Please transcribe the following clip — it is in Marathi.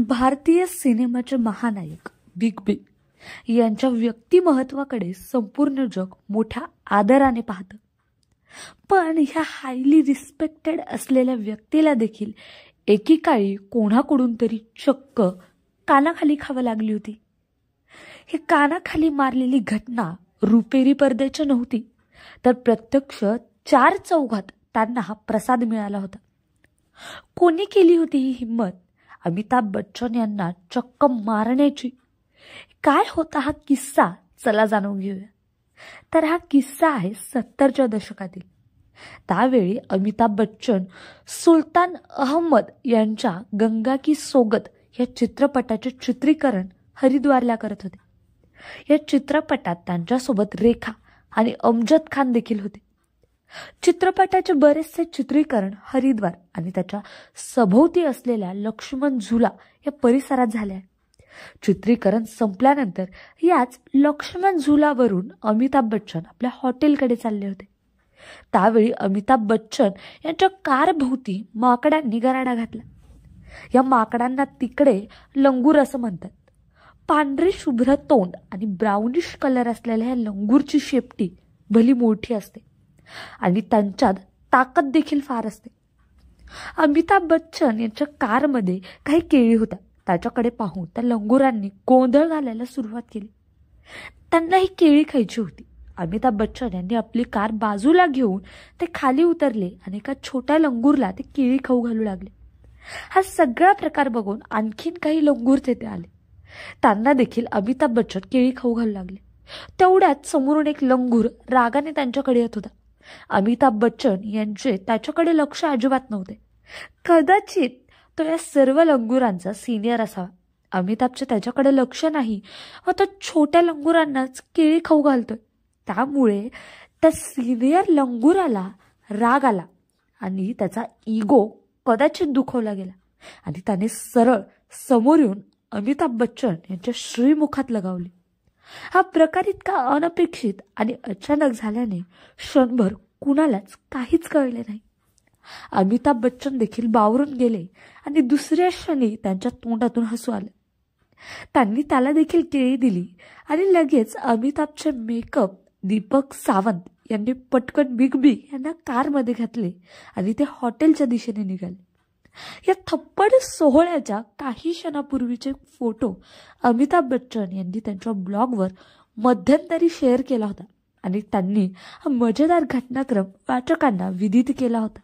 भारतीय सिनेमाचे महानायक बिग बी यांच्या व्यक्तिमत्वाकडे संपूर्ण जग मोठ्या आदराने पाहतं. पण ह्या हायली रिस्पेक्टेड असलेल्या व्यक्तीला देखील एकेकाळी कोणाकडून तरी चक्क कानाखाली खावं लागली होती. ही कानाखाली मारलेली घटना रुपेरी पडद्याची नव्हती, तर प्रत्यक्ष 4 चौघात त्यांना हा प्रसाद मिळाला होता. कोणी केली होती ही हिम्मत अमिताभ बच्चन यांना चक्क मारण्याची? काय होता हा किस्सा, चला जाणून घेऊया. तर हा किस्सा आहे 70च्या दशकातील. त्यावेळी अमिताभ बच्चन सुलतान अहमद यांच्या गंगा की सोगत या चित्रपटाचे चित्रीकरण हरिद्वारला करत होते. या चित्रपटात त्यांच्यासोबत रेखा आणि अमजद खान देखील होते. चित्रपटाचे बरेचसे चित्रीकरण हरिद्वार आणि त्याच्या सभोवती असलेल्या लक्ष्मण झुला या परिसरात झाले आहे. चित्रीकरण संपल्यानंतर याच लक्ष्मण झुलावरून अमिताभ बच्चन आपल्या हॉटेलकडे चालले होते. त्यावेळी अमिताभ बच्चन यांच्या कारभोवती माकडांनी गराडा घातला. या माकडांना तिकडे लंगूर असं म्हणतात. पांढरे शुभ्र तोंड आणि ब्राउनिश कलर असलेल्या या लंगूरची शेपटी भली मोठी असते आणि त्यांच्यात ताकद देखील फार असते. अमिताभ बच्चन यांच्या कारमध्ये काही केळी होत्या. त्याच्याकडे पाहून त्या लंगुरांनी गोंधळ घालायला सुरुवात केली. त्यांना ही केळी खायची होती. अमिताभ बच्चन यांनी आपली कार बाजूला घेऊन ते खाली उतरले आणि एका छोट्या लंगूरला ते केळी खाऊ घालू लागले. हा सगळा प्रकार बघून आणखीन काही लंगूर तेथे आले. त्यांना देखील अमिताभ बच्चन केळी खाऊ घालू लागले. तेवढ्यात समोरून एक लंगूर रागाने त्यांच्याकडे येत होता. अमिताभ बच्चन यांचे त्याच्याकडे लक्ष अजिबात नव्हते. कदाचित तो या सर्व लंगुरांचा सिनियर असावा. अमिताभचे त्याच्याकडे लक्ष नाही व तो छोट्या लंगुरांनाच केळी खाऊ घालतोय. त्यामुळे त्या सिनियर लंगुराला राग आला आणि त्याचा इगो कदाचित दुखवला गेला आणि त्याने सरळ समोर येऊन अमिताभ बच्चन यांच्या श्रीमुखात लगावली. हा प्रकार इतका अनपेक्षित आणि अचानक झाल्याने क्षणभर कुणालाच काहीच कळले नाही. अमिताभ बच्चन देखील बावरून गेले आणि दुसऱ्या क्षणी त्यांच्या तोंडातून हसू आलं. त्यांनी त्याला देखील केळी दिली आणि लगेच अमिताभचे मेकअप दीपक सावंत यांनी पटकन बिग बी यांना कारमध्ये घातले आणि ते हॉटेलच्या दिशेने निघाले. या थप्पड सोहळ्याच्या काही क्षणापूर्वीचे फोटो अमिताभ बच्चन यांनी त्यांच्या ब्लॉगवर मध्यंतरी शेअर केला होता आणि त्यांनी हा मजेदार घटनाक्रम वाचकांना विदित केला होता.